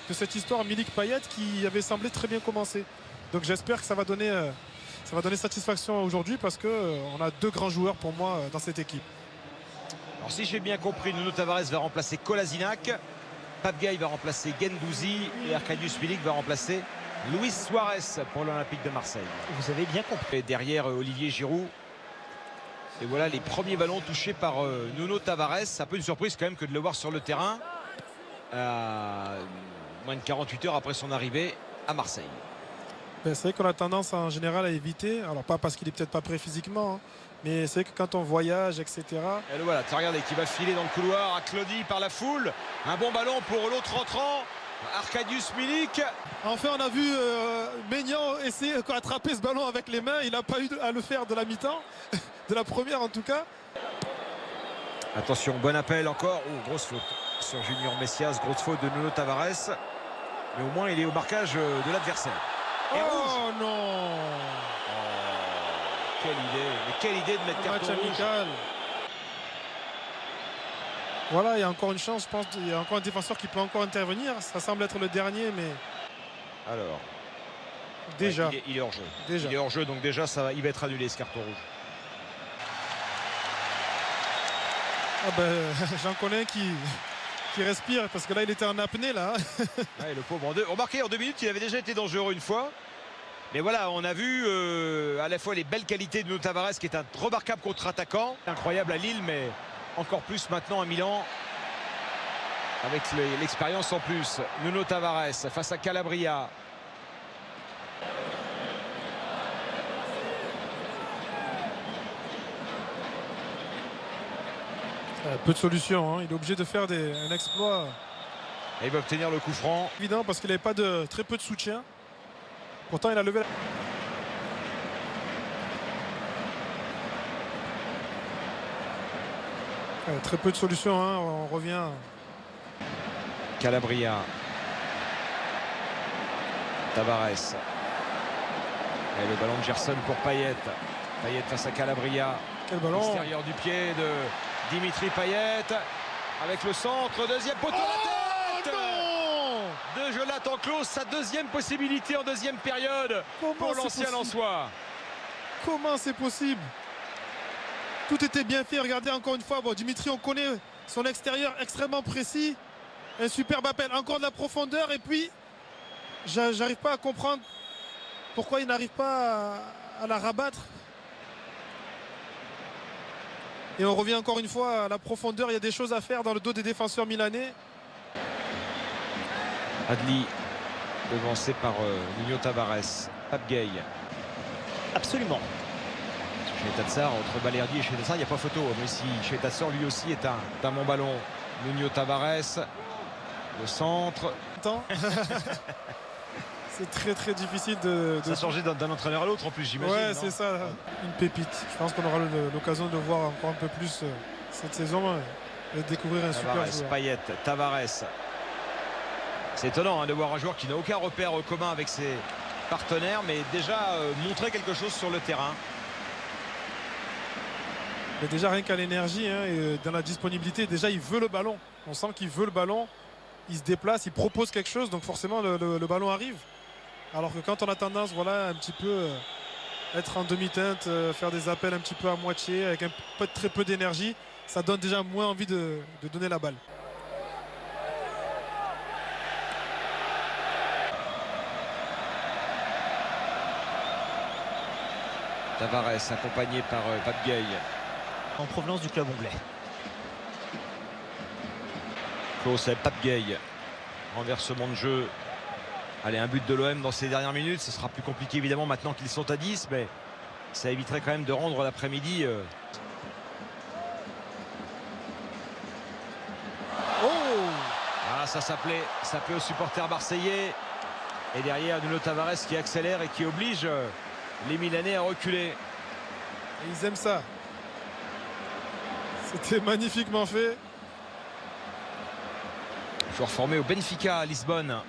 de cette histoire Milik-Payet qui avait semblé très bien commencer. Donc j'espère que ça va donner satisfaction aujourd'hui parce qu'on a deux grands joueurs pour moi dans cette équipe. Alors si j'ai bien compris, Nuno Tavares va remplacer Kolasinac, Pape Gueye va remplacer Guendouzi et Arkadiusz Milik va remplacer Luis Suarez pour l'Olympique de Marseille. Vous avez bien compris. Et derrière Olivier Giroud. Et voilà les premiers ballons touchés par Nuno Tavares. C'est un peu une surprise quand même que de le voir sur le terrain moins de 48 heures après son arrivée à Marseille. Ben, c'est vrai qu'on a tendance en général à éviter, alors pas parce qu'il est peut-être pas prêt physiquement, hein, mais c'est vrai que quand on voyage, etc. Et le voilà, tu regardes qui va filer dans le couloir, applaudi par la foule. Un bon ballon pour l'autre entrant, Arkadiusz Milik. Enfin, on a vu Maignan essayer d'attraper ce ballon avec les mains. Il n'a pas eu à le faire de la mi-temps, de la première en tout cas. Attention, bon appel encore. Oh, grosse faute sur Junior Messias, grosse faute de Nuno Tavares. Mais au moins, il est au marquage de l'adversaire. Et oh rouge. non! Quelle idée, mais quelle idée de mettre carton rouge. Amical. Voilà, il y a encore une chance, je pense. Il y a encore un défenseur qui peut encore intervenir. Ça semble être le dernier, mais Alors, déjà. Ouais, il est hors jeu. Déjà. Il est hors jeu, donc déjà, il va être annulé ce carton rouge. Ah ben, j'en connais un qui respire parce que là, il était en apnée là. Ouais, le pauvre. Remarquez, en 2 minutes, il avait déjà été dangereux une fois. Mais voilà, on a vu à la fois les belles qualités de Nuno Tavares qui est un remarquable contre-attaquant. Incroyable à Lille, mais encore plus maintenant à Milan. Avec l'expérience en plus. Nuno Tavares face à Calabria. Peu de solutions, hein. Il est obligé de faire un exploit. Et il va obtenir le coup franc. Évident parce qu'il n'avait pas très peu de soutien. Pourtant, il a levé très peu de solutions, hein. On revient. Calabria. Tavares. Et le ballon de Gerson pour Payet. Payet face à Calabria. Quel ballon! Extérieur du pied de Dimitri Payet. Avec le centre, deuxième poteau à la tête de Jonathan Klaus, sa deuxième possibilité en deuxième période pour l'ancien Lensois. Comment c'est possible? Tout était bien fait, regardez encore une fois. Bon, Dimitri, on connaît son extérieur extrêmement précis. Un superbe appel, encore de la profondeur. Et puis, j'arrive pas à comprendre pourquoi il n'arrive pas à la rabattre. Et on revient encore une fois à la profondeur. Il y a des choses à faire dans le dos des défenseurs milanais. Adli, devancé par Nuno Tavares. Pape Gueye. Absolument. Chez Tatsar, entre Balerdi et chez Tatsar, il n'y a pas photo. Mais si chez Tatsar, lui aussi est un bon ballon. Nuno Tavares. Le centre. C'est très très difficile de... Ça a changé d'un entraîneur à l'autre en plus, j'imagine. Ouais, c'est ça, une pépite. Je pense qu'on aura l'occasion de voir encore un peu plus cette saison et de découvrir un Tavares, super joueur. Payet, Tavares. C'est étonnant de voir un joueur qui n'a aucun repère commun avec ses partenaires, mais déjà montrer quelque chose sur le terrain. Mais déjà rien qu'à l'énergie et dans la disponibilité, déjà il veut le ballon. On sent qu'il veut le ballon. Il se déplace, il propose quelque chose, donc forcément le ballon arrive. Alors que quand on a tendance, voilà, un petit peu être en demi-teinte, faire des appels un petit peu à moitié, avec très peu d'énergie, ça donne déjà moins envie de donner la balle. Tavares accompagné par Pape Gueye. En provenance du club anglais. Klaus avec Pape Gueye. Renversement de jeu. Allez, un but de l'OM dans ces dernières minutes. Ce sera plus compliqué évidemment maintenant qu'ils sont à 10, mais ça éviterait quand même de rendre l'après-midi. Oh! Ah, ça plaît aux supporters marseillais. Et derrière Nuno Tavares qui accélère et qui oblige les Milanais à reculer. Et ils aiment ça. C'était magnifiquement fait. Joueur formé au Benfica à Lisbonne.